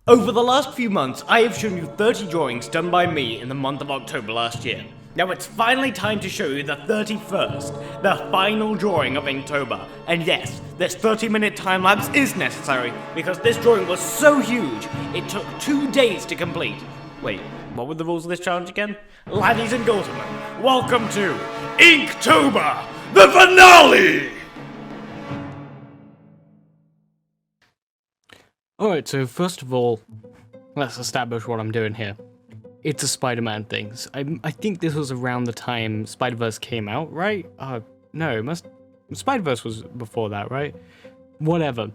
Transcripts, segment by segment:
Over the last few months, I have shown you 30 drawings done by me in the month of October last year. Now it's finally time to show you the 31st, the final drawing of Inktober. And yes, this 30-minute time-lapse is necessary because this drawing was so huge, it took 2 days to complete. Wait, what were the rules of this challenge again? Laddies and gentlemen, welcome to Inktober, the finale! Alright, so first of all, let's establish what I'm doing here. It's a Spider-Man thing. I think this was around the time Spider-Verse came out, right? No, Spider-Verse was before that, right? Whatever.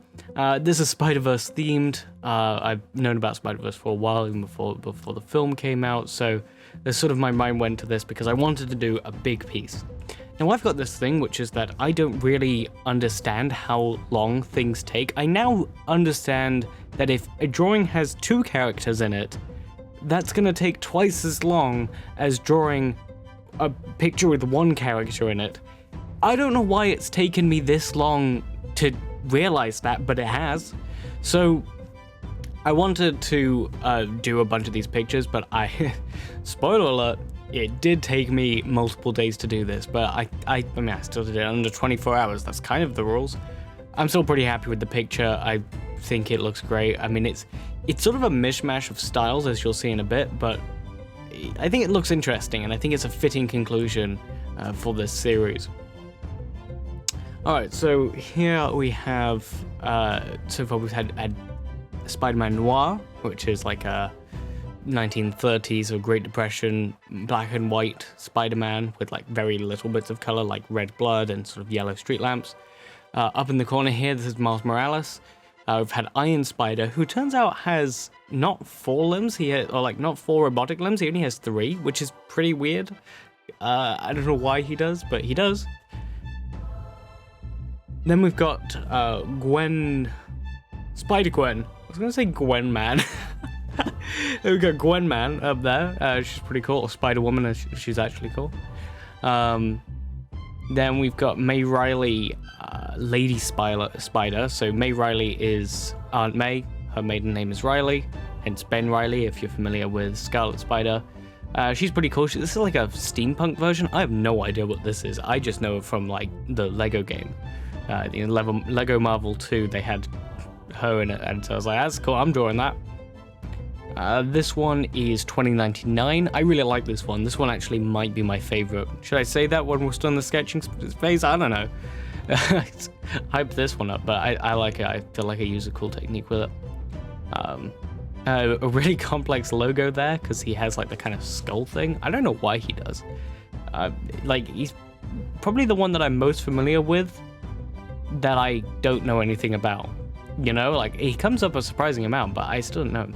This is Spider-Verse themed. I've known about Spider-Verse for a while, even before the film came out, so there's sort of my mind went to this because I wanted to do a big piece. Now I've got this thing, which is that I don't really understand how long things take. I now understand that if a drawing has 2 characters in it, that's gonna take twice as long as drawing a picture with 1 character in it. I don't know why it's taken me this long to realize that, but it has. So I wanted to do a bunch of these pictures, but spoiler alert, it did take me multiple days to do this, but I mean, I still did it under 24 hours. That's kind of the rules. I'm still pretty happy with the picture. I think it looks great. I mean, it's sort of a mishmash of styles, as you'll see in a bit, but I think it looks interesting, and I think it's a fitting conclusion for this series. Alright, so here we have, so far we've had Spider-Man Noir, which is like a 1930s or Great Depression black and white Spider-Man with like very little bits of color like red blood and sort of yellow street lamps. Up in the corner here, this is Miles Morales. We've had Iron Spider, who turns out has not 4 limbs, not 4 robotic limbs, he only has 3, which is pretty weird. I don't know why he does, but he does. Then we've got Spider-Gwen. I was gonna say Gwen Man. We've got Gwen Man up there. She's pretty cool. Or Spider-Woman, she's actually cool. Then we've got May Riley, Lady Spider. So May Riley is Aunt May. Her maiden name is Riley, hence Ben Riley, if you're familiar with Scarlet Spider. She's pretty cool. This is like a steampunk version. I have no idea what this is. I just know it from like the Lego game. Lego Marvel 2, they had her in it, and so I was like, that's cool, I'm drawing that. This one is 2099. I really like this one. This one actually might be my favorite. Should I say that when we're still in the sketching phase? I don't know. Hype this one up, but I like it. I feel like I use a cool technique with it. A really complex logo there, because he has like the kind of skull thing. I don't know why he does. Like, he's probably the one that I'm most familiar with that I don't know anything about. You know, like, he comes up a surprising amount, but I still don't know.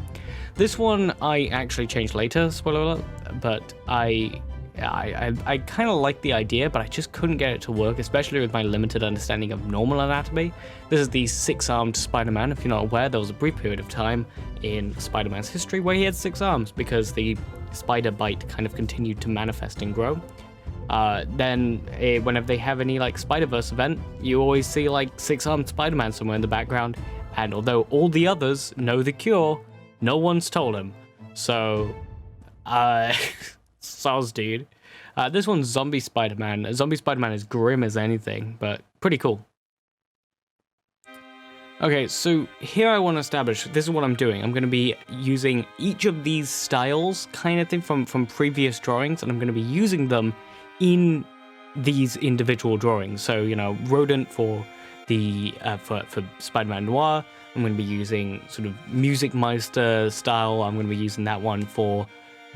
This one I actually changed later, spoiler alert, but I kind of like the idea, but I just couldn't get it to work, especially with my limited understanding of normal anatomy. This is the 6-armed Spider-Man. If you're not aware, there was a brief period of time in Spider-Man's history where he had 6 arms because the spider bite kind of continued to manifest and grow. Whenever they have any like Spider-Verse event, you always see like 6-armed Spider-Man somewhere in the background, and although all the others know the cure, no one's told him. So, soz dude. This one's Zombie Spider-Man. Zombie Spider-Man is grim as anything, but pretty cool. Okay, so here I want to establish, this is what I'm doing. I'm going to be using each of these styles kind of thing from previous drawings, and I'm going to be using them in these individual drawings. So, you know, Rodent for the for Spider-Man Noir. I'm going to be using sort of Music Meister style. I'm going to be using that one for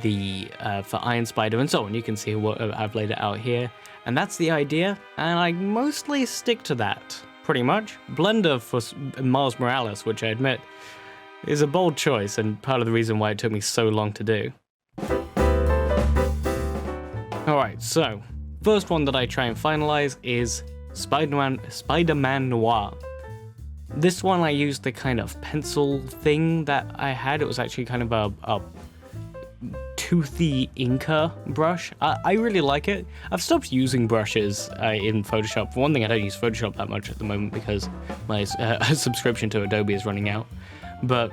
the for Iron Spider and so on. You can see what I've laid it out here, and that's the idea. And I mostly stick to that, pretty much. Blender for Miles Morales, which I admit is a bold choice and part of the reason why it took me so long to do. Alright, so, first one that I try and finalize is Spider-Man Noir. This one I used the kind of pencil thing that I had. It was actually kind of a toothy inker brush. I really like it. I've stopped using brushes in Photoshop. For one thing, I don't use Photoshop that much at the moment because my subscription to Adobe is running out. But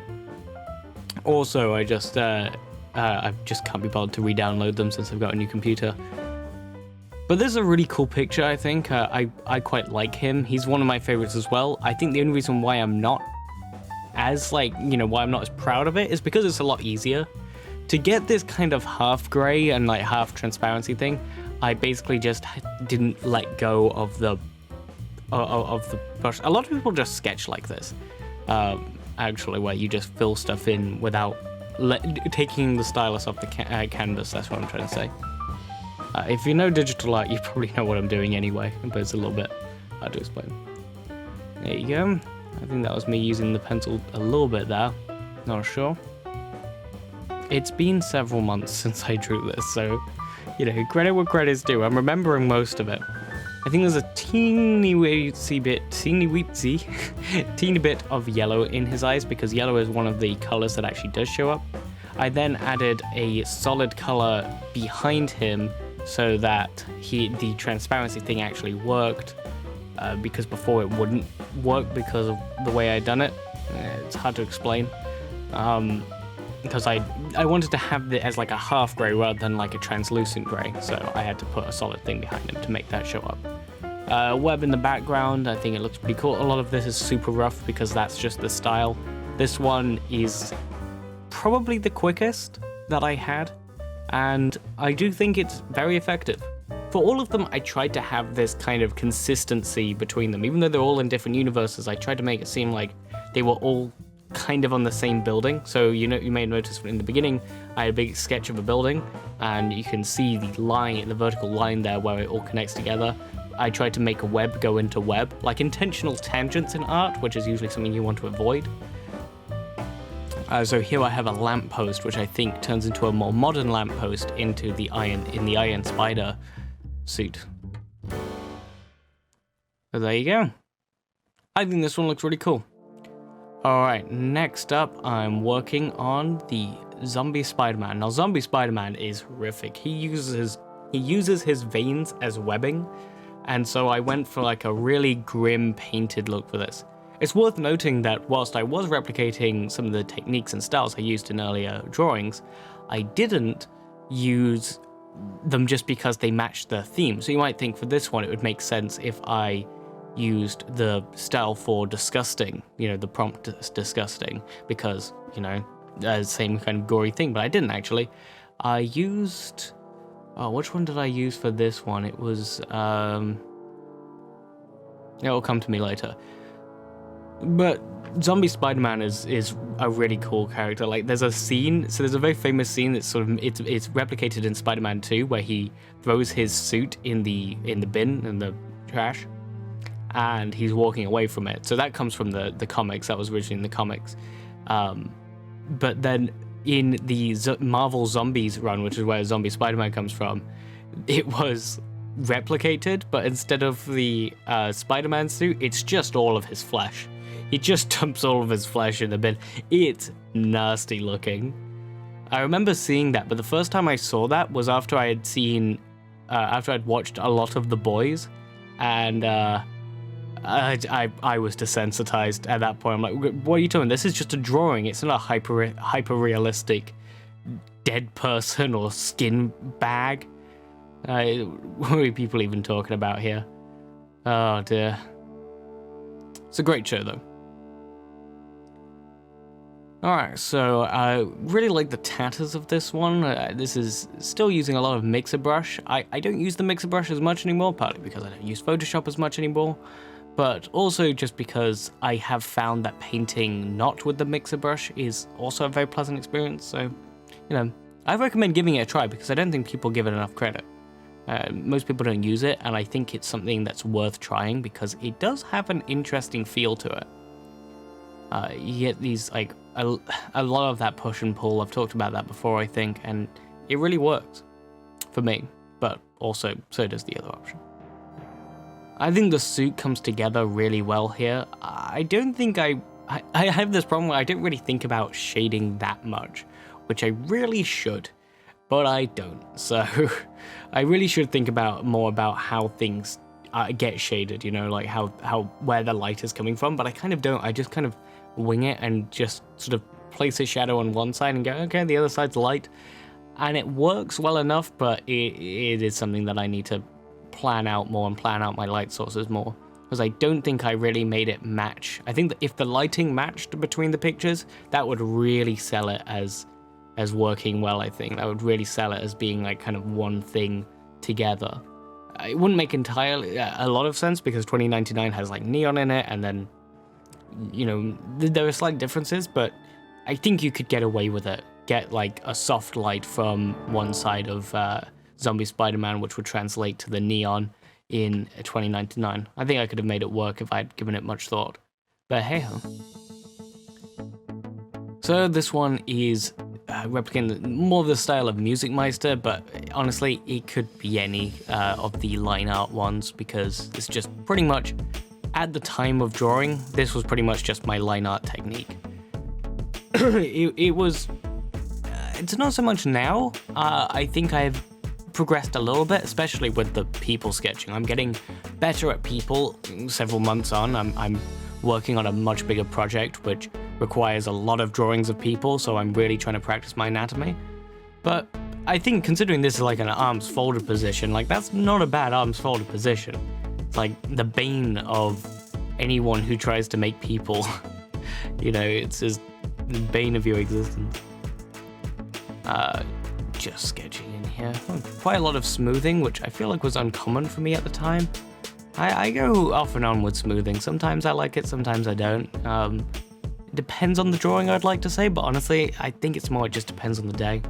Also, I just can't be bothered to re-download them since I've got a new computer. But this is a really cool picture, I think. I quite like him. He's one of my favorites as well. I think the only reason why I'm not as, why I'm not as proud of it is because it's a lot easier. To get this kind of half gray and half transparency thing, I basically just didn't let go of the brush. A lot of people just sketch like this, actually, where you just fill stuff in without taking the stylus off the canvas. That's what I'm trying to say. If you know digital art, you probably know what I'm doing anyway, but it's a little bit hard to explain. There you go. I think that was me using the pencil a little bit there. Not sure. It's been several months since I drew this, so, credit where credit's due. I'm remembering most of it. I think there's a teeny bit of yellow in his eyes, because yellow is one of the colors that actually does show up. I then added a solid color behind him so that the transparency thing actually worked, because before it wouldn't work because of the way I'd done it. It's hard to explain. Because I wanted to have it as a half grey rather than a translucent grey, so I had to put a solid thing behind him to make that show up. Web in the background, I think it looks pretty cool. A lot of this is super rough because that's just the style. This one is probably the quickest that I had, and I do think it's very effective. For all of them, I tried to have this kind of consistency between them. Even though they're all in different universes, I tried to make it seem like they were all kind of on the same building. So you may notice in the beginning I had a big sketch of a building, and you can see the vertical line there where it all connects together. I tried to make a web go into web, like intentional tangents in art, which is usually something you want to avoid. So here I have a lamppost, which I think turns into a more modern lamppost into the Iron Spider suit. So there you go. I think this one looks really cool. Alright, next up I'm working on the Zombie Spider-Man. Now Zombie Spider-Man is horrific. He uses his veins as webbing, and so I went for a really grim painted look for this. It's worth noting that whilst I was replicating some of the techniques and styles I used in earlier drawings, I didn't use them just because they matched the theme. So you might think for this one it would make sense if I used the style for disgusting, the prompt disgusting, because, same kind of gory thing, but I didn't actually. I used, which one did I use for this one? It was, it'll come to me later. But Zombie Spider-Man is a really cool character. There's a scene, so there's a very famous scene that's it's replicated in Spider-Man 2, where he throws his suit in the bin, in the trash, and he's walking away from it. So that comes from the comics. That was originally in the comics. But then in the Marvel Zombies run, which is where Zombie Spider-Man comes from, it was replicated, but instead of the Spider-Man suit, it's just all of his flesh. He just dumps all of his flesh in the bin. It's nasty looking. I remember seeing that, but the first time I saw that was after I had seen, after I'd watched a lot of The Boys, and I was desensitized at that point. I'm like, what are you doing? This is just a drawing. It's not a hyper realistic dead person or skin bag. What are people even talking about here? Oh dear. It's a great show though. Alright, so I really like the tatters of this one. This is still using a lot of mixer brush. I don't use the mixer brush as much anymore, partly because I don't use Photoshop as much anymore, but also just because I have found that painting not with the mixer brush is also a very pleasant experience. So, I recommend giving it a try because I don't think people give it enough credit. Most people don't use it, and I think it's something that's worth trying because it does have an interesting feel to it. You get these, a lot of that push and pull. I've talked about that before, I think, and it really works for me, but also so does the other option. I think the suit comes together really well here. I don't think I have this problem where I don't really think about shading that much, which I really should, but I don't. So I really should think more about how things get shaded, how where the light is coming from, but I kind of don't. I just kind of wing it and just sort of place a shadow on one side and go, okay, the other side's light. And it works well enough, but it is something that I need to plan out more and plan out my light sources more. Because I don't think I really made it match. I think that if the lighting matched between the pictures, that would really sell it as working well, I think. That would really sell it as being like kind of one thing together. It wouldn't make entirely a lot of sense because 2099 has like neon in it, and then, you know, there are slight differences, but I think you could get away with it. Get like a soft light from one side of Zombie Spider-Man, which would translate to the neon in 2099. I think I could have made it work if I'd given it much thought. But hey ho. So this one is replicating more the style of Music Meister, but honestly, it could be any of the line art ones because it's just pretty much, at the time of drawing, this was pretty much just my line art technique. It's not so much now. I think I've progressed a little bit, especially with the people sketching. I'm getting better at people several months on. I'm working on a much bigger project, which requires a lot of drawings of people, so I'm really trying to practice my anatomy. But I think considering this is like an arms folded position, like that's not a bad arms folded position. It's like the bane of anyone who tries to make people. You know, it's just the bane of your existence. Just sketching in here. Quite a lot of smoothing, which I feel like was uncommon for me at the time. I go off and on with smoothing. Sometimes I like it, sometimes I don't. It depends on the drawing, I'd like to say, but honestly, I think it's more it just depends on the day.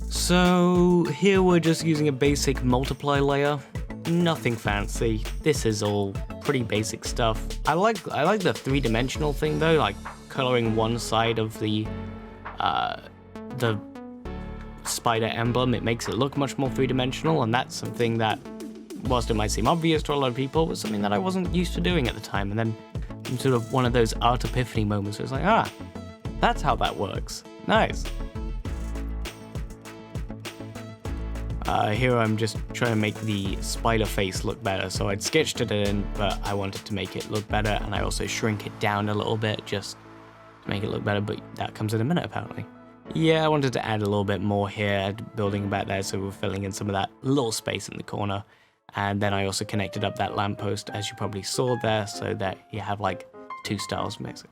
So here we're just using a basic multiply layer. Nothing fancy. This is all pretty basic stuff. I like the three-dimensional thing though, like coloring one side of the spider emblem. It makes it look much more three-dimensional, and that's something that, whilst it might seem obvious to a lot of people, was something that I wasn't used to doing at the time. And then sort of one of those art epiphany moments where it's like, that's how that works. Nice. Here I'm just trying to make the spider face look better. So I'd sketched it in, but I wanted to make it look better, and I also shrink it down a little bit just to make it look better, but that comes in a minute apparently. Yeah, I wanted to add a little bit more here, building back there, so we're filling in some of that little space in the corner. And then I also connected up that lamppost, as you probably saw there, so that you have like two styles mixing.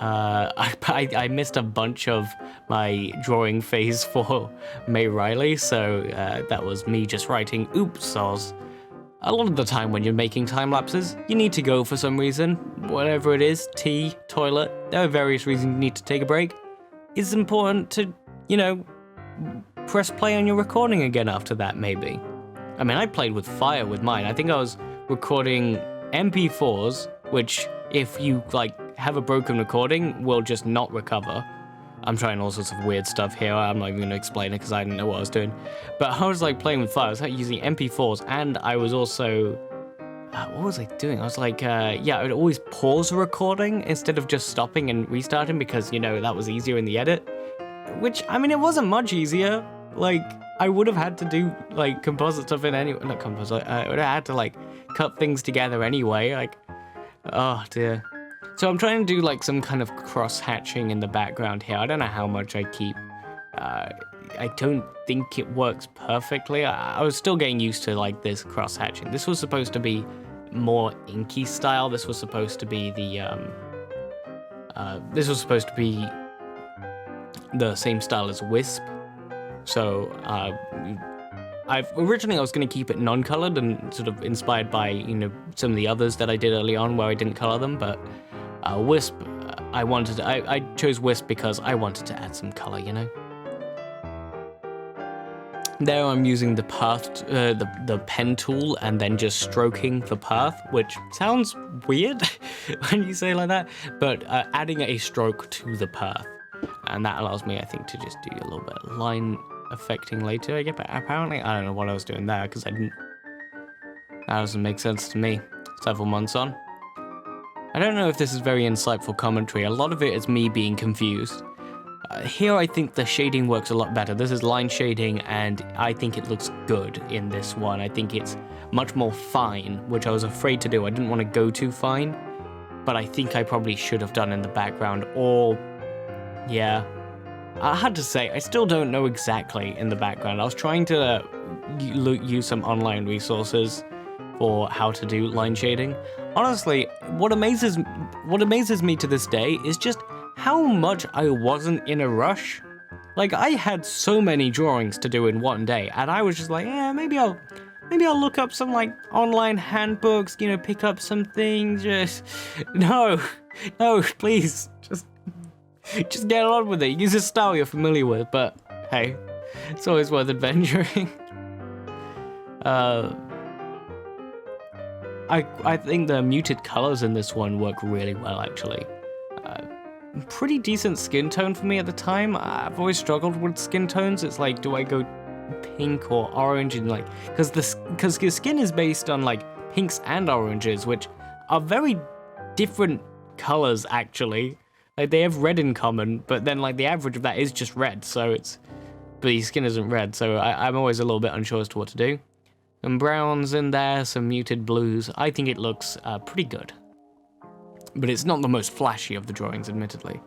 I missed a bunch of my drawing phase for May Riley, so that was me just writing oops soz. A lot of the time when you're making time lapses, you need to go for some reason, whatever it is, tea, toilet, there are various reasons you need to take a break. It's important to, you know, press play on your recording again after that, maybe. I mean, I played with fire with mine. I think I was recording MP4s, which if you, like, have a broken recording, will just not recover. I'm trying all sorts of weird stuff here. I'm not even going to explain it because I didn't know what I was doing. But I was, like, playing with fire. I was using MP4s, and I was also... what was I doing? I was like, I would always pause a recording instead of just stopping and restarting because, you know, that was easier in the edit. Which, I mean, it wasn't much easier. Like, I would have had to do, like, composite stuff in anyway. Not composite. I would have had to, like, cut things together anyway. Like, oh, dear. So I'm trying to do, like, some kind of cross-hatching in the background here. I don't know how much I keep. I don't think it works perfectly. I was still getting used to, like, this cross-hatching. This was supposed to be more inky style. This was supposed to be the same style as Wisp. So I was going to keep it non-colored and sort of inspired by, you know, some of the others that I did early on where I didn't color them, but Wisp, I chose Wisp because I wanted to add some color, you know. There I'm using the path, the pen tool, and then just stroking the path, which sounds weird when you say it like that, but adding a stroke to the path. And that allows me, I think, to just do a little bit of line affecting later, I guess, but apparently I don't know what I was doing there, because that doesn't make sense to me, several months on. I don't know if this is very insightful commentary. A lot of it is me being confused. Here I think the shading works a lot better. This is line shading, and I think it looks good in this one. I think it's much more fine, which I was afraid to do. I didn't want to go too fine, but I think I probably should have done in the background, or, yeah. I had to say, I still don't know exactly in the background. I was trying to use some online resources for how to do line shading. Honestly, what amazes me to this day is just how much I wasn't in a rush. Like, I had so many drawings to do in one day, and I was just like, yeah, maybe I'll look up some, like, online handbooks, you know, pick up some things, just... No, please, just get on with it. Use a style you're familiar with, but hey, it's always worth adventuring. I think the muted colors in this one work really well, actually. Pretty decent skin tone for me at the time. I've always struggled with skin tones. It's like, do I go pink or orange? And like, because your skin is based on like pinks and oranges, which are very different colors actually. Like they have red in common, but then like the average of that is just red. So but your skin isn't red. So I'm always a little bit unsure as to what to do. Some browns in there, some muted blues. I think it looks pretty good. But it's not the most flashy of the drawings, admittedly.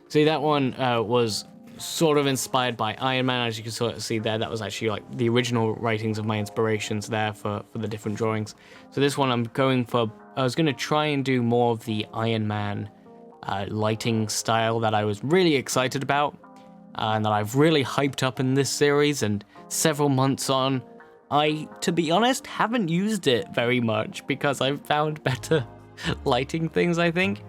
See, that one was sort of inspired by Iron Man, as you can sort of see there. That was actually like the original writings of my inspirations there for the different drawings. So this one I was going to try and do more of the Iron Man lighting style that I was really excited about. And that I've really hyped up in this series, and several months on, I, to be honest, haven't used it very much because I've found better lighting things, I think.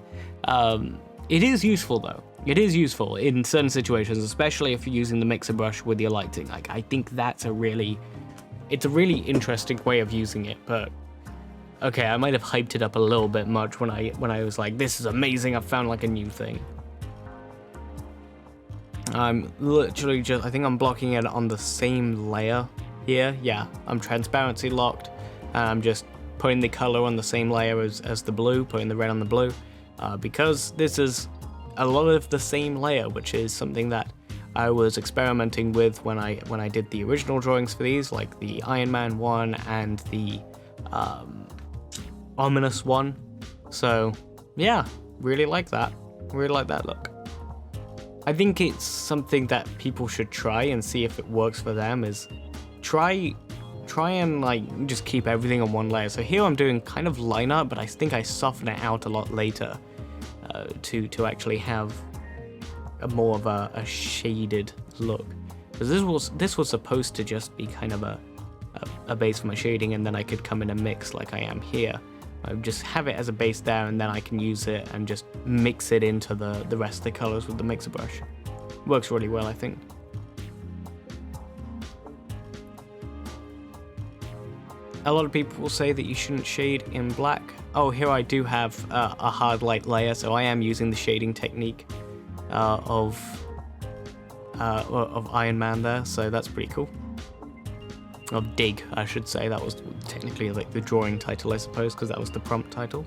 It is useful though. It is useful in certain situations, especially if you're using the mixer brush with your lighting. Like, I think that's a really interesting way of using it. But okay, I might have hyped it up a little bit much when I was like, this is amazing, I've found like a new thing. I'm literally just, I think I'm blocking it on the same layer here. Yeah, I'm transparency locked, and I'm just putting the color on the same layer as the blue, putting the red on the blue, because this is a lot of the same layer, which is something that I was experimenting with when I did the original drawings for these, like the Iron Man one and the ominous one. So yeah, really like that look. I think it's something that people should try and see if it works for them, is try and like just keep everything on one layer. So here I'm doing kind of line art, but I think I soften it out a lot later to actually have a more of a shaded look. Because this was supposed to just be kind of a base for my shading, and then I could come in and mix like I am here. I just have it as a base there, and then I can use it and just mix it into the rest of the colors with the mixer brush. Works really well, I think. A lot of people will say that you shouldn't shade in black. Oh, here I do have a hard light layer, so I am using the shading technique of Iron Man there, so that's pretty cool. Of Dig, I should say. That was technically like the drawing title, I suppose, because that was the prompt title.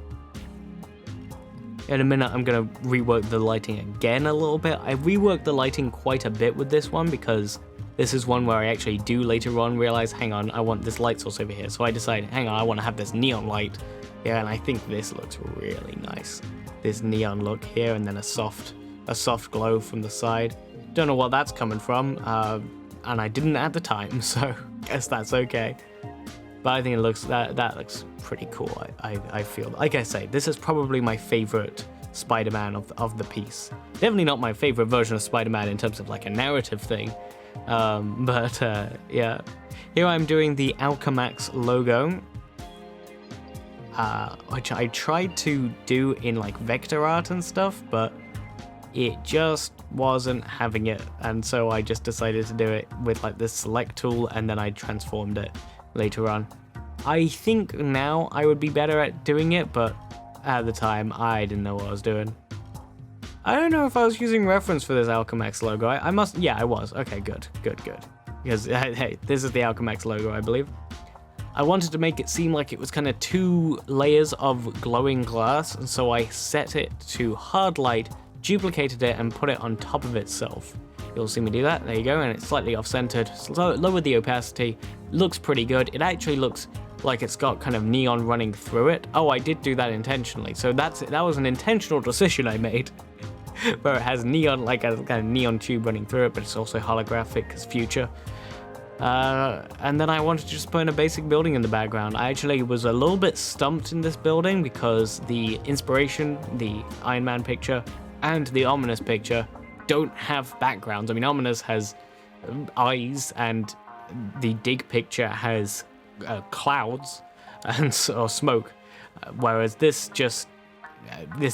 In a minute, I'm going to rework the lighting again a little bit. I reworked the lighting quite a bit with this one, because this is one where I actually do later on realize, hang on, I want this light source over here. So I decided, hang on, I want to have this neon light. Yeah, and I think this looks really nice. This neon look here, and then a soft glow from the side. Don't know what that's coming from, and I didn't at the time, so guess that's okay. But I think it looks that looks pretty cool. I feel, like I say, this is probably my favorite Spider-Man of the piece. Definitely not my favorite version of Spider-Man in terms of like a narrative thing. But yeah, here I'm doing the Alchemax logo, which I tried to do in like vector art and stuff, but it just wasn't having it, and so I just decided to do it with like this select tool, and then I transformed it later on. I think now I would be better at doing it, but at the time I didn't know what I was doing. I don't know if I was using reference for this Alchemax logo. I must, yeah, I was. Okay, good. Because, hey, this is the Alchemax logo, I believe. I wanted to make it seem like it was kind of two layers of glowing glass, and so I set it to hard light, duplicated it, and put it on top of itself. You'll see me do that. There you go, and it's slightly off-centered. Lower the opacity. Looks pretty good. It actually looks like it's got kind of neon running through it. Oh, I did do that intentionally. So that was an intentional decision I made, where it has neon, like a kind of neon tube running through it, but it's also holographic because future. And then I wanted to just put in a basic building in the background. I actually was a little bit stumped in this building because the inspiration, the Iron Man picture, and the Ominous picture don't have backgrounds. I mean, Ominous has eyes, and the Dig picture has clouds and or smoke, whereas this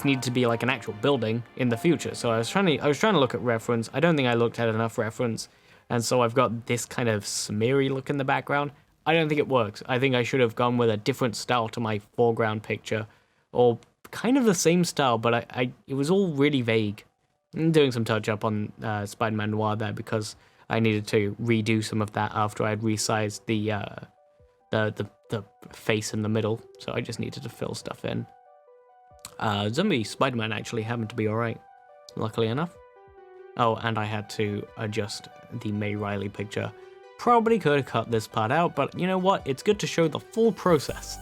needed to be like an actual building in the future. So I was trying to look at reference. I don't think I looked at enough reference, and so I've got this kind of smeary look in the background. I don't think it works. I think I should have gone with a different style to my foreground picture, or kind of the same style, but it was all really vague. I'm doing some touch up on Spider-Man Noir there because I needed to redo some of that after I had resized the face in the middle, so I just needed to fill stuff in. Zombie Spider-Man actually happened to be alright, luckily enough. Oh, and I had to adjust the May Riley picture. Probably could have cut this part out, but you know what? It's good to show the full process.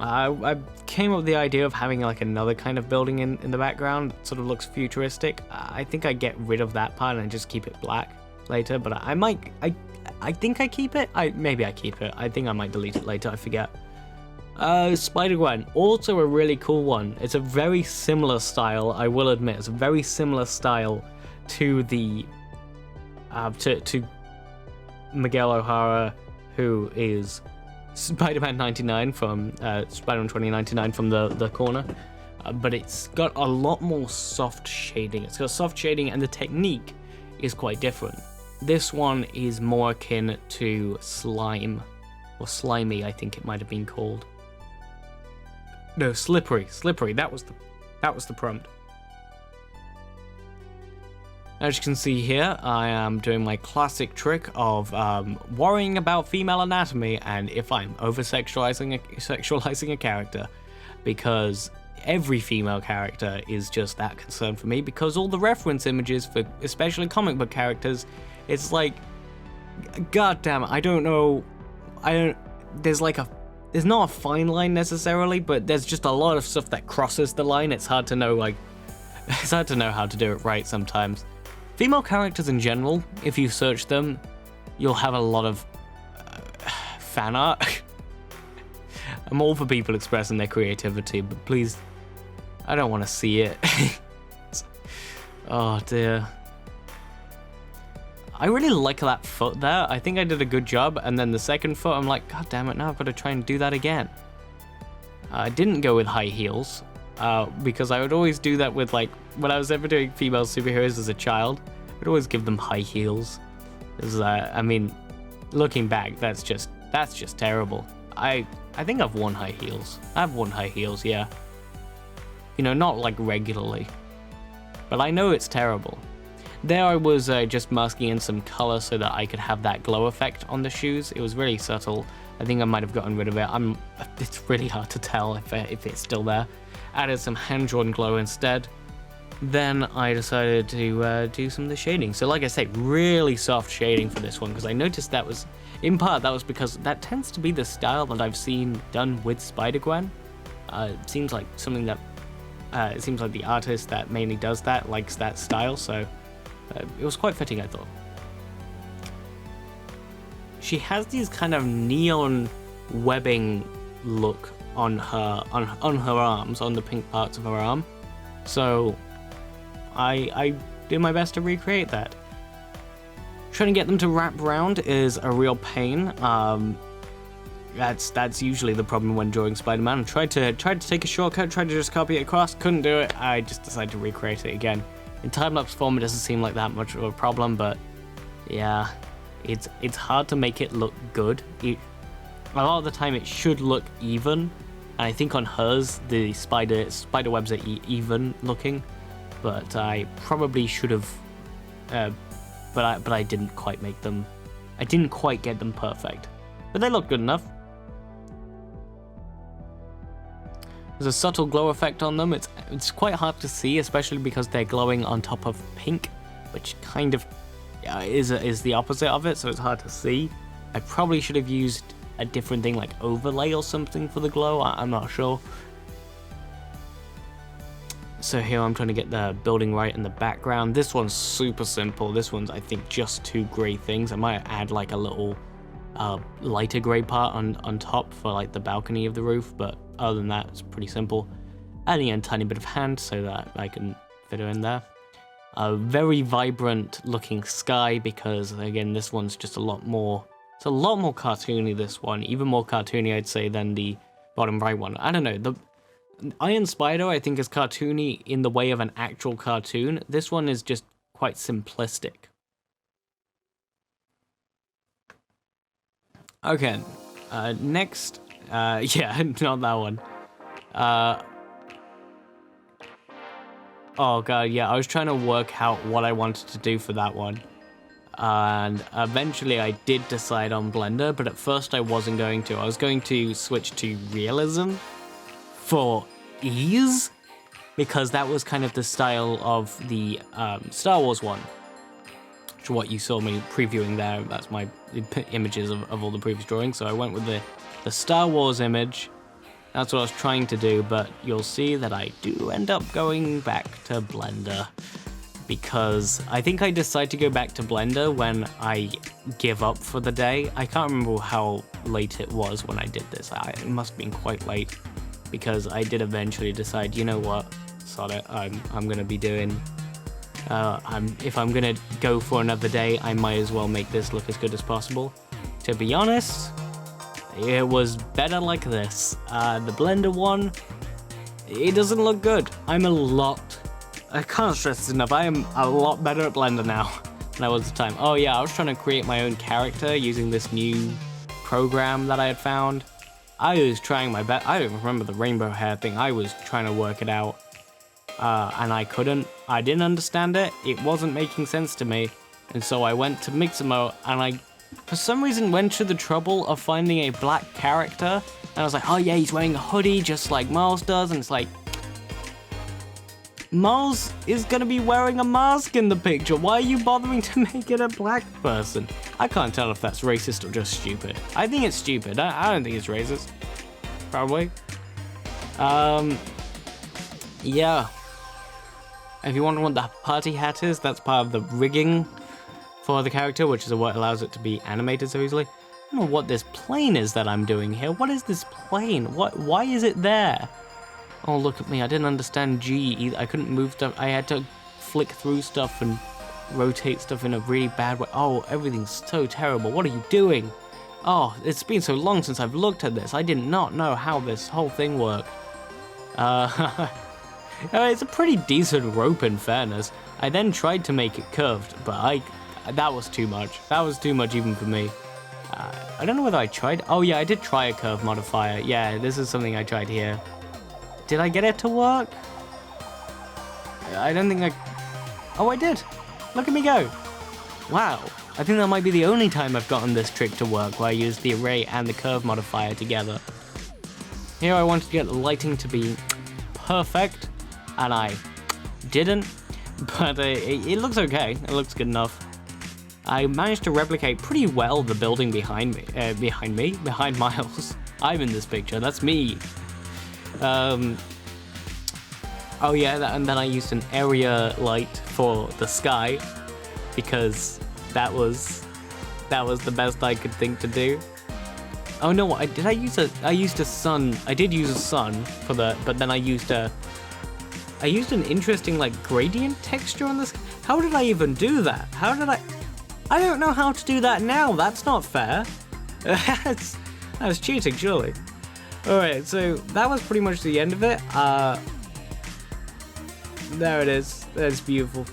I came up with the idea of having like another kind of building in the background. It sort of looks futuristic. I think I get rid of that part and just keep it black later, but I think I keep it. Maybe I keep it. I think I might delete it later. I forget. Spider-Gwen, also a really cool one. It's a very similar style, I will admit. It's a very similar style to the to Miguel O'Hara, who is Spider-Man 99 from Spider-Man 2099 from the corner. But it's got a lot more soft shading. It's got soft shading, and the technique is quite different. This one is more akin to slime, or slimy, I think it might have been called. No, slippery. That was the prompt. As you can see here, I am doing my classic trick of worrying about female anatomy and if I'm over-sexualizing a character, because every female character is just that concern for me, because all the reference images for especially comic book characters, it's like, god damn it, I don't know, there's not a fine line necessarily, but there's just a lot of stuff that crosses the line. It's hard to know, it's hard to know how to do it right sometimes. Female characters in general, if you search them, you'll have a lot of fan art. I'm all for people expressing their creativity, but please, I don't want to see it. Oh dear. I really like that foot there. I think I did a good job, and then the second foot, I'm like, god damn it, now I've got to try and do that again. I didn't go with high heels, because I would always do that with, like, when I was ever doing female superheroes as a child, I'd always give them high heels. I mean, looking back, that's just terrible. I think I've worn high heels. I've worn high heels, yeah. You know, not like regularly, but I know it's terrible. There I was just masking in some color so that I could have that glow effect on the shoes. It was really subtle. I think I might have gotten rid of it. It's really hard to tell if it's still there. Added some hand-drawn glow instead. Then I decided to do some of the shading. So like I say, really soft shading for this one, because I noticed that was, in part, that was because that tends to be the style that I've seen done with Spider-Gwen. It seems like something that, it seems like the artist that mainly does that likes that style, so it was quite fitting, I thought. She has these kind of neon webbing look on her arms, on the pink parts of her arm. So I did my best to recreate that. Trying to get them to wrap around is a real pain. That's usually the problem when drawing Spider-Man. I tried to take a shortcut, tried to just copy it across, couldn't do it. I just decided to recreate it again. In time-lapse form, it doesn't seem like that much of a problem, but yeah, it's hard to make it look good. A lot of the time, it should look even, and I think on hers, the spider webs are even looking, but I probably should have, but I didn't quite make them. I didn't quite get them perfect, but they look good enough. There's a subtle glow effect on them. It's quite hard to see, especially because they're glowing on top of pink, which kind of is the opposite of it, so it's hard to see. I probably should have used a different thing like overlay or something for the glow. I'm not sure. So here I'm trying to get the building right in the background. This one's super simple. This one's, I think, just 2 gray things. I might add like a little lighter gray part on top for like the balcony of the roof, but other than that, it's pretty simple. Adding a tiny bit of hand so that I can fit her in there. A very vibrant looking sky, because again, this one's just a lot more, it's a lot more cartoony, this one. Even more cartoony, I'd say, than the bottom right one. I don't know, the Iron Spider, I think, is cartoony in the way of an actual cartoon. This one is just quite simplistic. Okay, next, yeah, not that one. Oh god, yeah, I was trying to work out what I wanted to do for that one. And eventually I did decide on Blender, but at first I wasn't going to. I was going to switch to realism for ease, because that was kind of the style of the Star Wars one. Which is what you saw me previewing there. That's my images of all the previous drawings. So I went with the Star Wars image. That's what I was trying to do, but you'll see that I do end up going back to Blender, because I think I decide to go back to Blender when I give up for the day. I can't remember how late it was when I did this. It must have been quite late, because I did eventually decide, you know what, sod it, I'm gonna be doing, if I'm gonna go for another day, I might as well make this look as good as possible. To be honest, it was better like this. The Blender one, it doesn't look good. I can't stress this enough, I am a lot better at Blender now than I was at the time. Oh yeah, I was trying to create my own character using this new program that I had found. I was trying my best. I don't remember the rainbow hair thing. I was trying to work it out, and I couldn't. I didn't understand it. It wasn't making sense to me, and so I went to Mixamo, and I, for some reason, went to the trouble of finding a black character, and I was like, oh yeah, he's wearing a hoodie just like Miles does, and it's like, Miles is gonna be wearing a mask in the picture. Why are you bothering to make it a black person? I can't tell if that's racist or just stupid. I think it's stupid. I don't think it's racist. Probably. Yeah. If you wonder what the party hat is, that's part of the rigging for the character, which is what allows it to be animated so easily. I don't know what this plane is that I'm doing here. What is this plane? Why is it there? Oh, look at me. I didn't understand G either. I couldn't move stuff. I had to flick through stuff and rotate stuff in a really bad way. Oh, everything's so terrible. What are you doing? Oh, it's been so long since I've looked at this. I did not know how this whole thing worked. It's a pretty decent rope, in fairness. I then tried to make it curved, but that was too much. That was too much even for me. I don't know whether I tried. Oh yeah, I did try a curve modifier. Yeah, this is something I tried here. Did I get it to work? I don't think I... Oh, I did. Look at me go. Wow. I think that might be the only time I've gotten this trick to work, where I used the array and the curve modifier together. Here I wanted to get the lighting to be perfect, and I didn't, but it looks okay. It looks good enough. I managed to replicate pretty well the building behind Miles. I'm in this picture, that's me. Oh yeah, and then I used an area light for the sky, because that was the best I could think to do. Oh no, I used a sun. I did use a sun for the, but then I used an interesting like gradient texture on this. How did I even do that? I don't know how to do that now. That's not fair. That's cheating, surely. Alright, so that was pretty much the end of it. There it is. That's beautiful.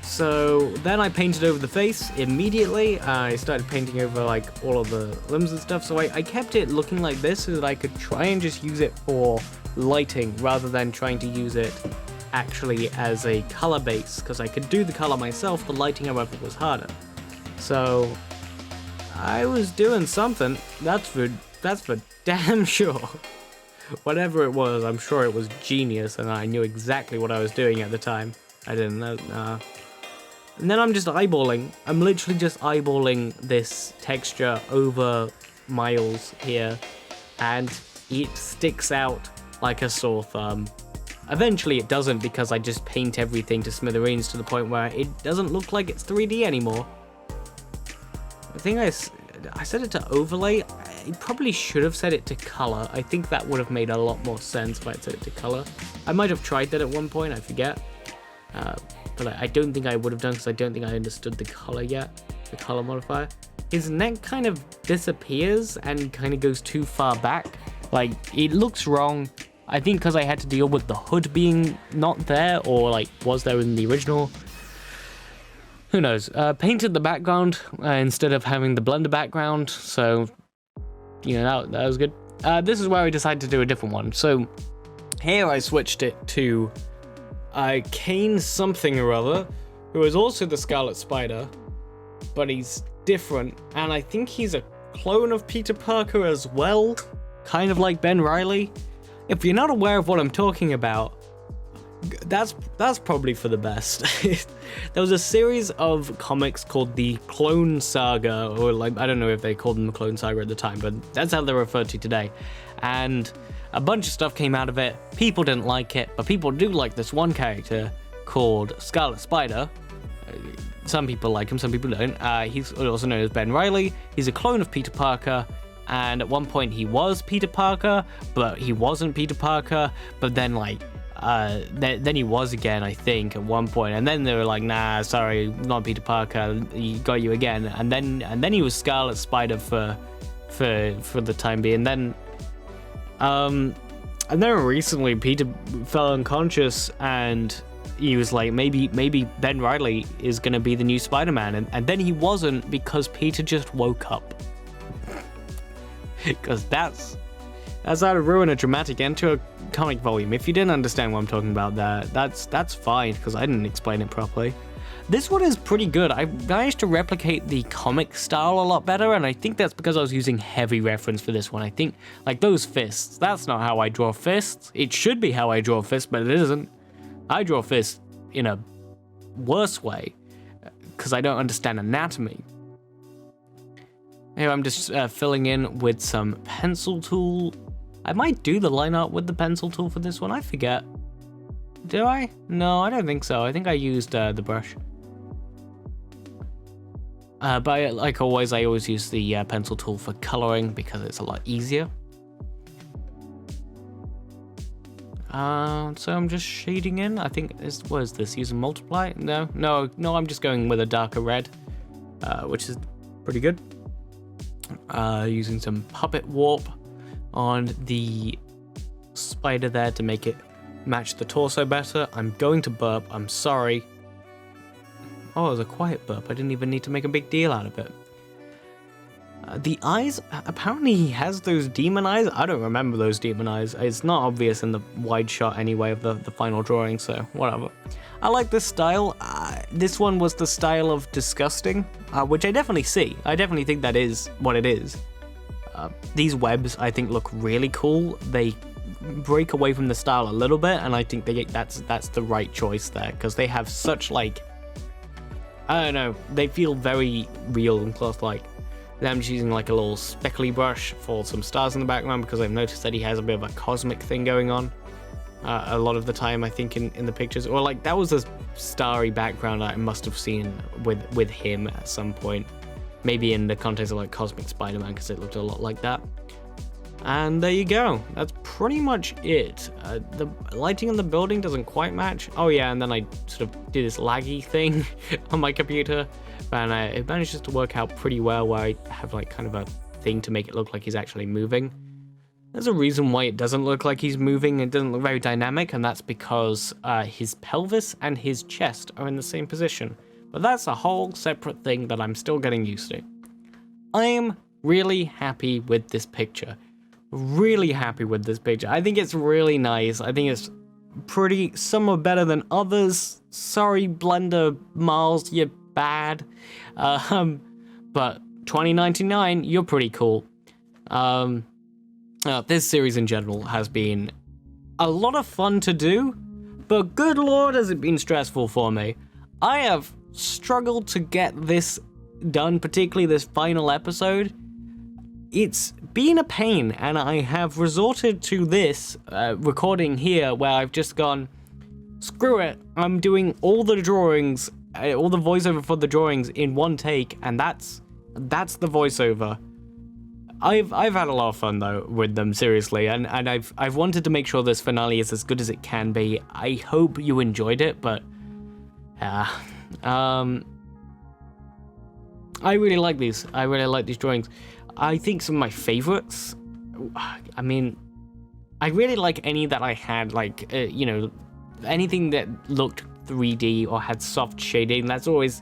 So then I painted over the face immediately. I started painting over like all of the limbs and stuff. So I kept it looking like this so that I could try and just use it for lighting rather than trying to use it actually as a color base, because I could do the color myself. The lighting, however, was harder. So I was doing something. That's for damn sure. Whatever it was, I'm sure it was genius, and I knew exactly what I was doing at the time. I didn't know. And then I'm just eyeballing. I'm literally just eyeballing this texture over miles here, and it sticks out like a sore thumb. Eventually it doesn't, because I just paint everything to smithereens to the point where it doesn't look like it's 3D anymore. I think I set it to overlay. I probably should have set it to color. I think that would have made a lot more sense if I had set it to color. I might have tried that at one point, I forget. But I don't think I would have done, because I don't think I understood the color yet, the color modifier. His neck kind of disappears and kind of goes too far back. Like, it looks wrong. I think because I had to deal with the hood being not there, or like was there in the original. Who knows? Painted the background instead of having the blender background, so you know that was good. This is where I decided to do a different one. So here I switched it to Kane something or other, who is also the Scarlet Spider, but he's different, and I think he's a clone of Peter Parker as well, kind of like Ben Reilly. If you're not aware of what I'm talking about, that's probably for the best. There was a series of comics called the Clone Saga, or like, I don't know if they called them the Clone Saga at the time, but that's how they're referred to today. And a bunch of stuff came out of it. People didn't like it, but people do like this one character called Scarlet Spider. Some people like him, some people don't. He's also known as Ben Reilly. He's a clone of Peter Parker. And at one point he was Peter Parker, but he wasn't Peter Parker. But then like, then he was again, I think, at one point. And then they were like, nah, sorry, not Peter Parker. He got you again. And then he was Scarlet Spider for the time being. And then recently Peter fell unconscious, and he was like, maybe Ben Reilly is gonna be the new Spider-Man. And then he wasn't, because Peter just woke up. Because that's how to ruin a dramatic end to a comic volume. If you didn't understand what I'm talking about there, that's fine, because I didn't explain it properly. This one is pretty good. I managed to replicate the comic style a lot better, and I think that's because I was using heavy reference for this one. I think, like, those fists, that's not how I draw fists. It should be how I draw fists, but it isn't. I draw fists in a worse way, because I don't understand anatomy. Here I'm just filling in with some pencil tool. I might do the line art with the pencil tool for this one, I forget. Do I? No, I don't think so. I think I used the brush. But like always, I always use the pencil tool for coloring, because it's a lot easier. So I'm just shading in. I think, what is this? Using multiply? No, I'm just going with a darker red, which is pretty good. Using some puppet warp on the spider there to make it match the torso better. I'm going to burp, I'm sorry. Oh, it was a quiet burp. I didn't even need to make a big deal out of it. The eyes, apparently he has those demon eyes. I don't remember those demon eyes. It's not obvious in the wide shot anyway of the final drawing, so whatever. I like this style. This one was the style of disgusting, which I definitely see. I definitely think that is what it is. These webs, I think, look really cool. They break away from the style a little bit, and I think that's the right choice there, because they have such, like, I don't know, they feel very real and cloth-like. Then I'm just using like a little speckly brush for some stars in the background, because I've noticed that he has a bit of a cosmic thing going on a lot of the time, I think, in the pictures. Or like, that was a starry background I must have seen with him at some point. Maybe in the context of like Cosmic Spider-Man, because it looked a lot like that. And there you go. That's pretty much it. The lighting in the building doesn't quite match. Oh yeah, and then I sort of do this laggy thing on my computer. And it manages to work out pretty well, where I have like kind of a thing to make it look like he's actually moving. There's a reason why it doesn't look like he's moving. It doesn't look very dynamic, and that's because his pelvis and his chest are in the same position. But that's a whole separate thing that I'm still getting used to. I'm really happy with this picture. Really happy with this picture. I think it's really nice. I think it's pretty, some are better than others. Sorry, Blender Miles, you're bad. But 2099, you're pretty cool. This series in general has been a lot of fun to do, but good lord has it been stressful for me. I have struggled to get this done, particularly this final episode. It's been a pain, and I have resorted to this recording here where I've just gone, screw it, I'm doing all the drawings, all the voiceover for the drawings in one take, and that's the voiceover. I've had a lot of fun though with them, seriously, and I've wanted to make sure this finale is as good as it can be. I hope you enjoyed it, but I really like these. I really like these drawings. I think some of my favorites, I mean, I really like any that I had, like, anything that looked 3D or had soft shading. It's always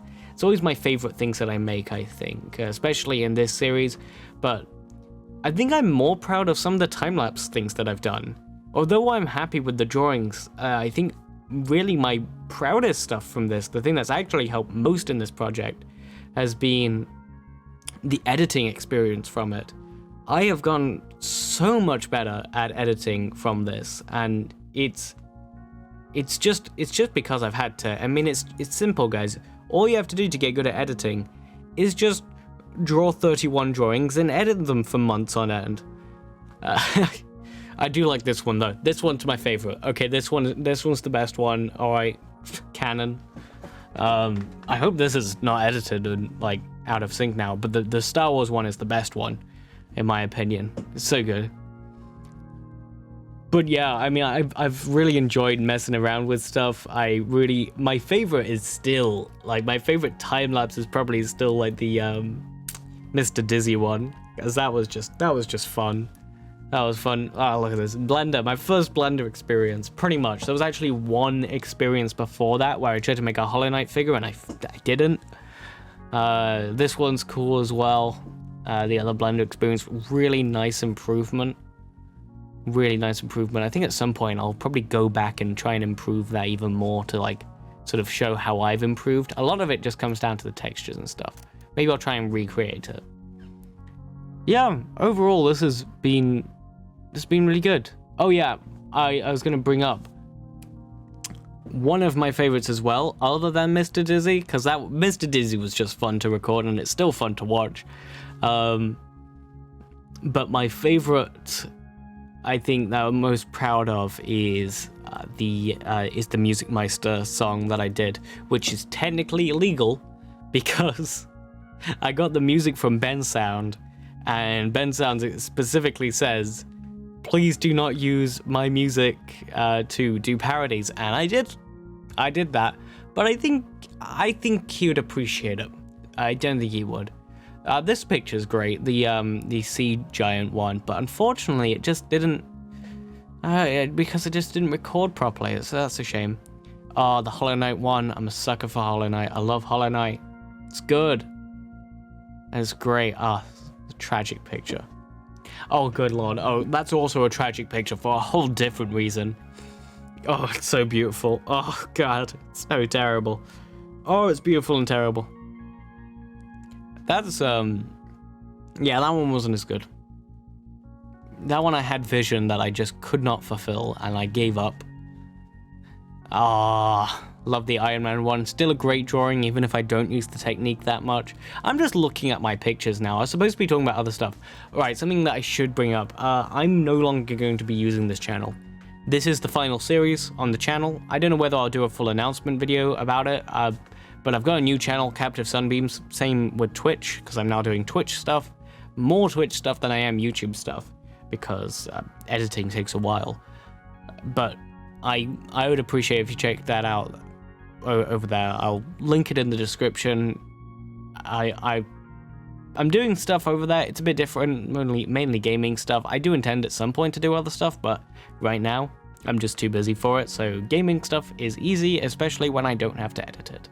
my favorite things that I make, I think, especially in this series. But I think I'm more proud of some of the time-lapse things that I've done. Although I'm happy with the drawings, I think really my proudest stuff from this, the thing that's actually helped most in this project, has been the editing experience from it. I have gone so much better at editing from this, and it's just because I've had to. I mean, it's simple, guys. All you have to do to get good at editing is just draw 31 drawings and edit them for months on end. I do like this one though. This one's my favorite. Okay, this one's the best one. All right, canon. I hope this is not edited and like out of sync now, but the Star Wars one is the best one, in my opinion. It's so good. But yeah, I mean, I've really enjoyed messing around with stuff. My favorite is still, like, my favorite time-lapse is probably still, like, the, Mr. Dizzy one. Because that was just fun. That was fun. Oh, look at this. Blender, my first Blender experience, pretty much. There was actually one experience before that where I tried to make a Hollow Knight figure and I didn't. This one's cool as well. The other Blender experience, really nice improvement. Really nice improvement. I think at some point I'll probably go back and try and improve that even more to like sort of show how I've improved. A lot of it just comes down to the textures and stuff. Maybe I'll try and recreate it. Yeah, overall this has been really good. Oh yeah, I was gonna bring up one of my favorites as well, other than Mr. Dizzy, because that Mr. Dizzy was just fun to record and it's still fun to watch. But my favorite, I think that I'm most proud of is the Music Meister song that I did, which is technically illegal because I got the music from Ben Sound, and Ben Sound specifically says, please do not use my music to do parodies, and I did that, but I think he would appreciate it. I don't think he would. This picture's great, the sea giant one, but unfortunately it just didn't, because it just didn't record properly, so that's a shame. Oh, the Hollow Knight one, I'm a sucker for Hollow Knight. I love Hollow Knight. It's good. It's great. The tragic picture. Oh, good lord. Oh, that's also a tragic picture for a whole different reason. Oh, it's so beautiful. Oh, God, it's so terrible. Oh, it's beautiful and terrible. That's, yeah, that one wasn't as good. That one I had vision that I just could not fulfill, and I gave up. Love the Iron Man one. Still a great drawing, even if I don't use the technique that much. I'm just looking at my pictures now. I was supposed to be talking about other stuff. Alright, something that I should bring up. I'm no longer going to be using this channel. This is the final series on the channel. I don't know whether I'll do a full announcement video about it, but I've got a new channel, Captive Sunbeams. Same with Twitch, because I'm now doing Twitch stuff. More Twitch stuff than I am YouTube stuff, because editing takes a while. But I would appreciate if you check that out over there. I'll link it in the description. I'm doing stuff over there. It's a bit different, mainly gaming stuff. I do intend at some point to do other stuff, but right now I'm just too busy for it. So gaming stuff is easy, especially when I don't have to edit it.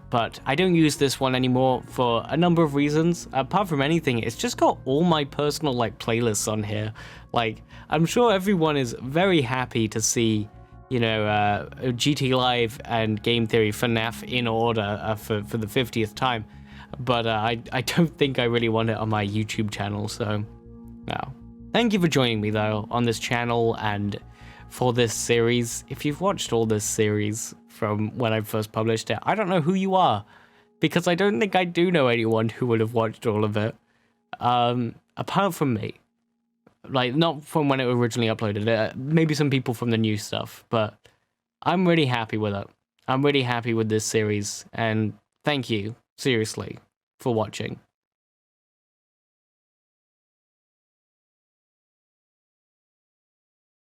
But I don't use this one anymore for a number of reasons. Apart from anything, it's just got all my personal like playlists on here. Like, I'm sure everyone is very happy to see, you know, GT Live and Game Theory FNAF in order for the 50th time. But I don't think I really want it on my YouTube channel, so no. Thank you for joining me though on this channel and for this series. If you've watched all this series from when I first published it. I don't know who you are, because I don't think I do know anyone who would have watched all of it, apart from me. Like, not from when it originally uploaded it, maybe some people from the new stuff, but I'm really happy with it. I'm really happy with this series, and thank you, seriously, for watching.